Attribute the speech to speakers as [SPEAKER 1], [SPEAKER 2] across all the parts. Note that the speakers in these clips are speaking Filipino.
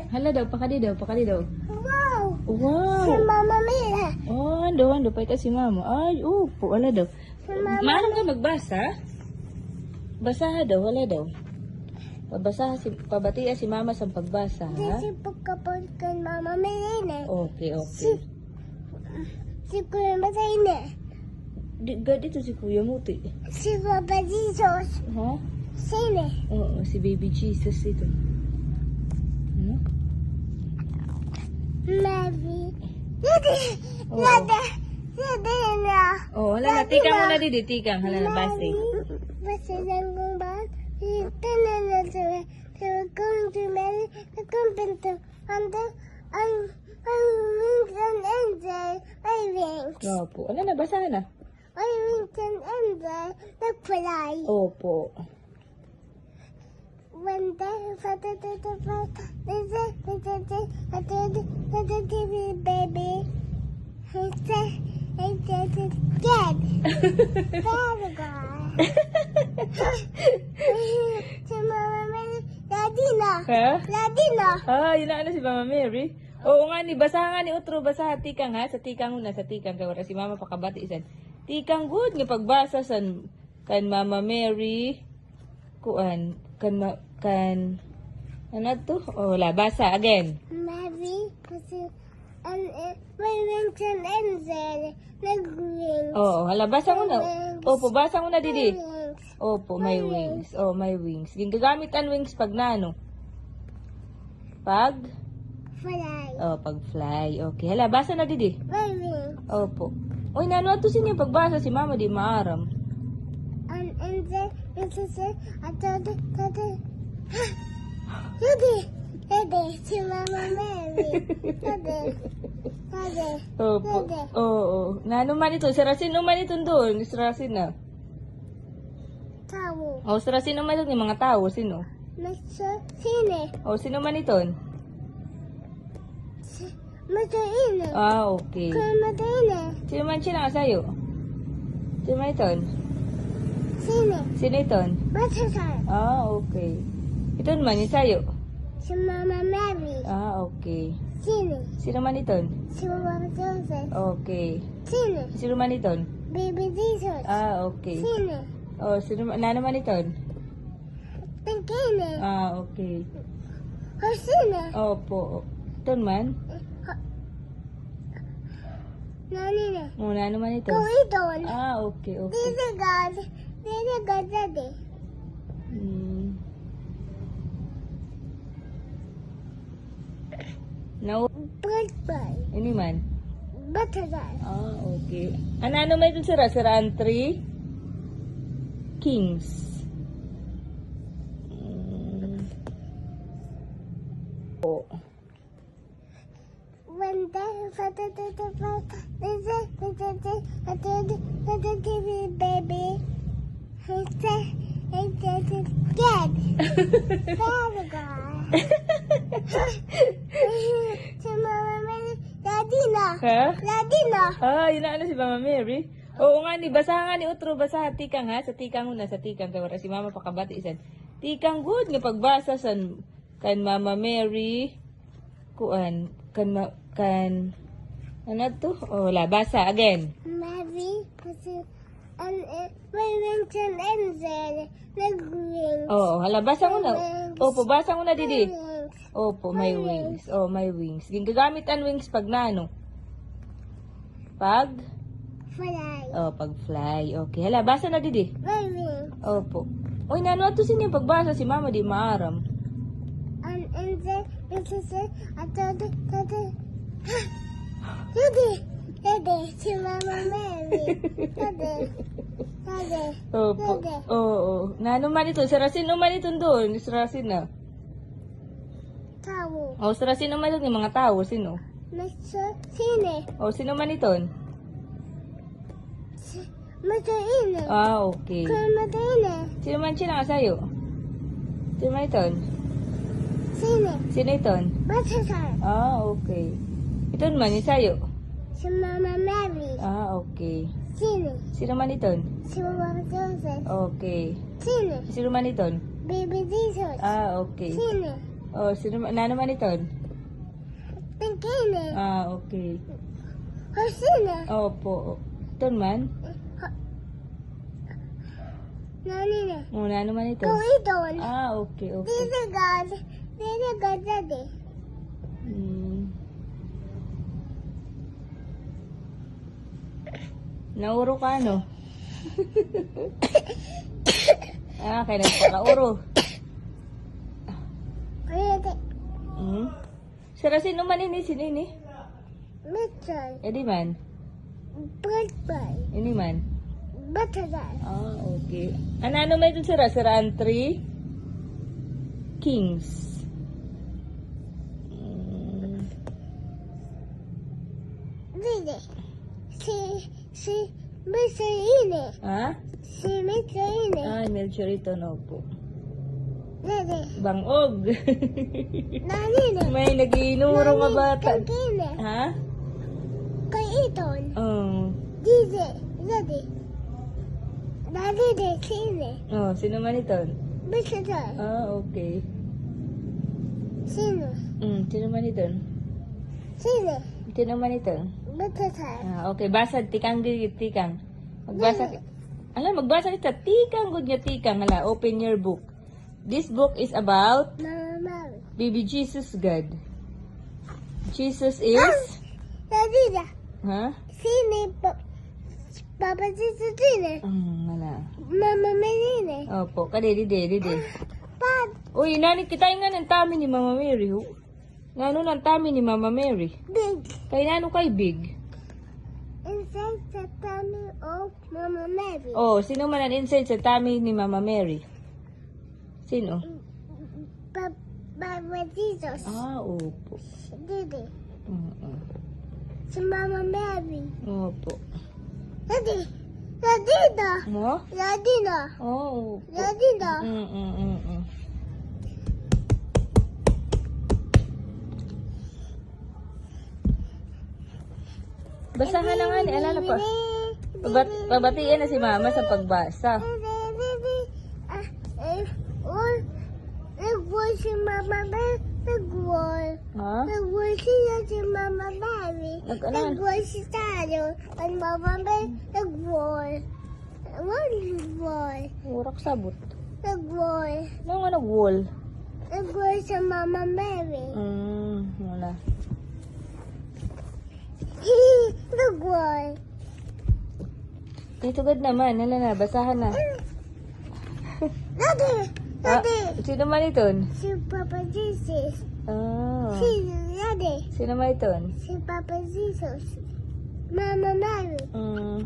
[SPEAKER 1] Hala daw, pakali daw.
[SPEAKER 2] Wow!
[SPEAKER 1] Wow!
[SPEAKER 2] Si Mama Mia.
[SPEAKER 1] Oh, ando pa ito si mama. Ay, upo, wala daw.
[SPEAKER 2] Si Mama
[SPEAKER 1] Maano ka magbasa? Basaha daw, wala daw. Pabatiya si mama sa pagbasa, ha?
[SPEAKER 2] Kasi pagkapag kay Mama Mia.
[SPEAKER 1] Okay.
[SPEAKER 2] Si Kuya Matay.
[SPEAKER 1] Dito si Kuya Muti.
[SPEAKER 2] Si Papa Jesus.
[SPEAKER 1] Ha?
[SPEAKER 2] Sine.
[SPEAKER 1] Oo, si Baby Jesus ito. Hmm?
[SPEAKER 2] Maybe. Dede.
[SPEAKER 1] Oo.
[SPEAKER 2] Dede na.
[SPEAKER 1] Oh, hala na. Tikang muna didi. Tikang. Hala na, basti.
[SPEAKER 2] Basta lang kung ba? Tanan na siya. Siya kung tumali. Kumpento. Ang wings and angel. My wings.
[SPEAKER 1] Opo. Ano na, basa na.
[SPEAKER 2] My wings and angel. Nagpalay.
[SPEAKER 1] Opo.
[SPEAKER 2] When they baby, he said, dead. Very good. Si Mama Mary, Ladina.
[SPEAKER 1] Ha?
[SPEAKER 2] Ladina.
[SPEAKER 1] Ah, yun na ano si Mama Mary. Oo nga ni, basa nga ni Utro, basa tikang ha, sa tikang una, sa tikang kawara si Mama pakabati isan. Tikang good nga pagbasa san kan Mama Mary kuan kan ano to? Oh, wala basa again.
[SPEAKER 2] Mary, kasi my wings and angel, nag-wings.
[SPEAKER 1] Oo, hala basa mo na. Opo, basa mo na didi.
[SPEAKER 2] Wings.
[SPEAKER 1] Opo, may wings. Oh, may wings. Gagamit ang wings pag nano. Pag
[SPEAKER 2] Fly.
[SPEAKER 1] pag fly. Okay, hala basa na didi.
[SPEAKER 2] My wings.
[SPEAKER 1] Opo. Uy, nano ato sinya pagbasa si Mama di maaram.
[SPEAKER 2] An angel is a say, I told it, Dede, si Mama Mary. Dede.
[SPEAKER 1] Opo. Oo. Nano man ito? Sirasin naman ito doon. Sirasin na.
[SPEAKER 2] Tao.
[SPEAKER 1] O, sirasin naman ito ng mga tao. Sino?
[SPEAKER 2] Mr. Sine.
[SPEAKER 1] O, sino man ito?
[SPEAKER 2] Mr. Ine.
[SPEAKER 1] Ah, okay.
[SPEAKER 2] Kuya Matine.
[SPEAKER 1] Sino man siya sa'yo? Sino man ito?
[SPEAKER 2] Sine.
[SPEAKER 1] Sino ito?
[SPEAKER 2] Batasar.
[SPEAKER 1] Ah, okay. Ito naman yung sa'yo.
[SPEAKER 2] Si Mama Mary.
[SPEAKER 1] Ah, okay.
[SPEAKER 2] Sine.
[SPEAKER 1] Sino man ito?
[SPEAKER 2] Si Mama Joseph.
[SPEAKER 1] Okay.
[SPEAKER 2] Sine.
[SPEAKER 1] Sino man ito?
[SPEAKER 2] Baby Jesus.
[SPEAKER 1] Ah, okay.
[SPEAKER 2] Sine.
[SPEAKER 1] O, sino man ito?
[SPEAKER 2] Tangkine.
[SPEAKER 1] Ah, okay.
[SPEAKER 2] O sine.
[SPEAKER 1] Opo. Ito man?
[SPEAKER 2] Nanine.
[SPEAKER 1] Muna naman ito.
[SPEAKER 2] Kuidon.
[SPEAKER 1] Ah, okay.
[SPEAKER 2] Dede God. Dede God, Dede.
[SPEAKER 1] Hmm. No,
[SPEAKER 2] Birthday.
[SPEAKER 1] ini man.
[SPEAKER 2] Batasar.
[SPEAKER 1] Ah, okay. Ano may ito sira? Siraan 3 kings. Oh.
[SPEAKER 2] When they baby, he said, dead. Very good. Si Mama Mary, Ladina.
[SPEAKER 1] Ha?
[SPEAKER 2] Ladina.
[SPEAKER 1] Ah, yun na ano si Mama Mary. Oo nga ni, basa nga ni Utro, basa tikang ha, sa tikang una, sa tikang kawara si Mama pakabati isan. Tikang good nga pagbasa san kan Mama Mary kuan kan ano to? Oh, wala basa again.
[SPEAKER 2] Mary, kasi may wings and angel, nag-wings.
[SPEAKER 1] Oo, hala basa mo na. Opo, basa mo na didi.
[SPEAKER 2] Wings.
[SPEAKER 1] Opo, may wings. Oh, may wings. Gagamit ang wings pag nano. Pag
[SPEAKER 2] Fly.
[SPEAKER 1] pag fly. Okay, hala basa na didi.
[SPEAKER 2] My wings.
[SPEAKER 1] Opo. Uy, nano ato sinya pagbasa si Mama di maaram.
[SPEAKER 2] An angel is a say, I told it, Dede, si Mama Mary. Dede.
[SPEAKER 1] Opo. Oo. Nano man ito? Sirasin naman ito doon. Sirasin na.
[SPEAKER 2] Tao.
[SPEAKER 1] O, sirasin naman ito ng mga tao. Sino?
[SPEAKER 2] Mr. Sine.
[SPEAKER 1] O, sino man ito?
[SPEAKER 2] Mr. Ine.
[SPEAKER 1] Ah, okay.
[SPEAKER 2] Kuya Matine.
[SPEAKER 1] Sino man siya sa'yo? Sino man ito?
[SPEAKER 2] Sine.
[SPEAKER 1] Sino ito?
[SPEAKER 2] Batasar.
[SPEAKER 1] Ah, okay. Ito naman yung sa'yo?
[SPEAKER 2] Si Mama Mary.
[SPEAKER 1] Ah, okay.
[SPEAKER 2] Sine.
[SPEAKER 1] Sino man ito?
[SPEAKER 2] Si Mama Joseph.
[SPEAKER 1] Okay.
[SPEAKER 2] Sine.
[SPEAKER 1] Sino man ito?
[SPEAKER 2] Baby Jesus.
[SPEAKER 1] Ah, okay.
[SPEAKER 2] Sine.
[SPEAKER 1] Oh, sino na naman ito?
[SPEAKER 2] Tingkini.
[SPEAKER 1] Ah, okay.
[SPEAKER 2] Hosina.
[SPEAKER 1] Opo. Ito man.
[SPEAKER 2] Nani na.
[SPEAKER 1] Oh, na naman ito.
[SPEAKER 2] Kuidon.
[SPEAKER 1] Ah, okay, okay.
[SPEAKER 2] Didagad. Didagad dadi.
[SPEAKER 1] Hmm. Nauro ka, no? Ah, kaya nagpakauro.
[SPEAKER 2] Kuya
[SPEAKER 1] Hmm? Sira, sino man ini? Sino ini?
[SPEAKER 2] Mitchell.
[SPEAKER 1] Edi man?
[SPEAKER 2] Birthday.
[SPEAKER 1] Ini man?
[SPEAKER 2] Batagal.
[SPEAKER 1] Ah, okay. Ano may ito sira? Siraan 3 Kings. Hmm.
[SPEAKER 2] Didi. Si Mitchell
[SPEAKER 1] Ah?
[SPEAKER 2] Si Mitchell
[SPEAKER 1] Ah, Melchor ito, no po.
[SPEAKER 2] Didi.
[SPEAKER 1] Bangog.
[SPEAKER 2] Nani na.
[SPEAKER 1] May naginuro nga bata.
[SPEAKER 2] Tingkini.
[SPEAKER 1] Ha?
[SPEAKER 2] Kuidon.
[SPEAKER 1] Oh.
[SPEAKER 2] Didi. Didi. Dadi de sine.
[SPEAKER 1] Oh, sino man ito?
[SPEAKER 2] Batagal.
[SPEAKER 1] Ah, okay.
[SPEAKER 2] Sino?
[SPEAKER 1] Sino man ito?
[SPEAKER 2] Sino?
[SPEAKER 1] Sino man ito?
[SPEAKER 2] Batagal.
[SPEAKER 1] Ah, okay. Basa, tikang gigit, tikang. Magbasa. Alam, magbasa kita. Tikang, good nga tikang. Hala, open your book. This book is about
[SPEAKER 2] Mama Mary.
[SPEAKER 1] baby Jesus God. Jesus is...
[SPEAKER 2] Dadi da.
[SPEAKER 1] Ha?
[SPEAKER 2] Sine. Papa Sisi sine.
[SPEAKER 1] Wala.
[SPEAKER 2] Mama Mary.
[SPEAKER 1] Opo, kadidi, didi.
[SPEAKER 2] Pap.
[SPEAKER 1] Uy, nani, kita nga ng tami ni Mama Mary. Ho. Ngano ng tami ni Mama Mary?
[SPEAKER 2] Big.
[SPEAKER 1] Kay nano kay Big?
[SPEAKER 2] Inside the tummy of Mama Mary.
[SPEAKER 1] Oh, sino man ang inside sa tummy ni Mama Mary? Sino?
[SPEAKER 2] Papa Jesus.
[SPEAKER 1] Ah, opo.
[SPEAKER 2] Didi.
[SPEAKER 1] Mm-mm.
[SPEAKER 2] Si Mama Mary.
[SPEAKER 1] Opo.
[SPEAKER 2] Dadi. Dadi da.
[SPEAKER 1] Mo?
[SPEAKER 2] Dadi da.
[SPEAKER 1] Oh, opo.
[SPEAKER 2] Dadi da.
[SPEAKER 1] Mm-mm-mm. Basahan na nga ni, alala pa. Pabatiin na si Mama sa pagbasa.
[SPEAKER 2] Nag-wall si Mama Mary. Nag-wall.
[SPEAKER 1] Ha?
[SPEAKER 2] Nag-wall siya si Mama Mary.
[SPEAKER 1] Nag-anan?
[SPEAKER 2] Nag-wall si Tayo. Ang Mama Mary. Nag-wall. Nag-wall.
[SPEAKER 1] Urak sabot.
[SPEAKER 2] Nag-wall.
[SPEAKER 1] Ano nga nag-wall?
[SPEAKER 2] Nag-wall sa Mama Mary.
[SPEAKER 1] Wala.
[SPEAKER 2] Nag-wall.
[SPEAKER 1] Dito gad naman. Hala na, basahan na.
[SPEAKER 2] Daddy!
[SPEAKER 1] Ah,
[SPEAKER 2] Daddy!
[SPEAKER 1] sino man ito?
[SPEAKER 2] Si Papa Jesus.
[SPEAKER 1] Ah.
[SPEAKER 2] Si Daddy.
[SPEAKER 1] Sino man ito?
[SPEAKER 2] Si Papa Jesus. Mama Mary.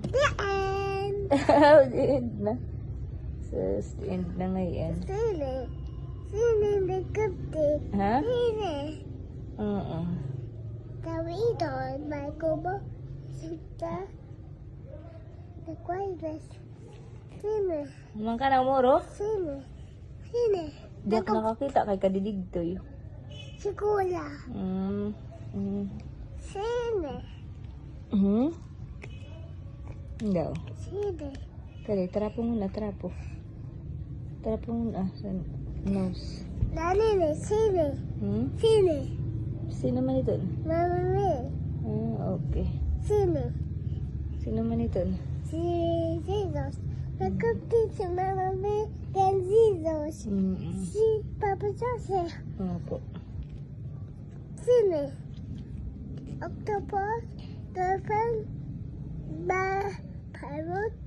[SPEAKER 2] The end.
[SPEAKER 1] End na. So, end na ngayon.
[SPEAKER 2] Sine. Sine nagkapit.
[SPEAKER 1] Ha?
[SPEAKER 2] Sine.
[SPEAKER 1] Oo.
[SPEAKER 2] Tawi ito. May kubo. Sita. Nagwailas. Sine.
[SPEAKER 1] Naman ka na umuro?
[SPEAKER 2] Sine. Sine.
[SPEAKER 1] Di ako nakakita kay kadidig to yun.
[SPEAKER 2] Si Kula. Sine.
[SPEAKER 1] Daw.
[SPEAKER 2] Sine.
[SPEAKER 1] Kali, trapo muna, trapo. Trapo muna sa nose.
[SPEAKER 2] Nanine. Sine. Sine.
[SPEAKER 1] Sino man ito?
[SPEAKER 2] Mama Mary.
[SPEAKER 1] Ah, okay.
[SPEAKER 2] Sine.
[SPEAKER 1] Sino man ito?
[SPEAKER 2] Si Jesus. Nagkapit si Mama Mary kay Jesus. Si Papa Joseph.
[SPEAKER 1] Opo.
[SPEAKER 2] Sine. Octopus. Dolphin. Parrot.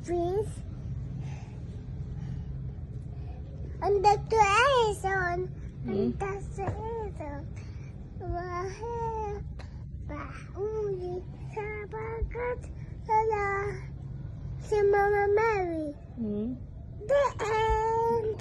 [SPEAKER 2] Fish. And Dr. Harrison. And Dr. Harrison. Wahai bahuli sabagat salah si Mama Mary. The end.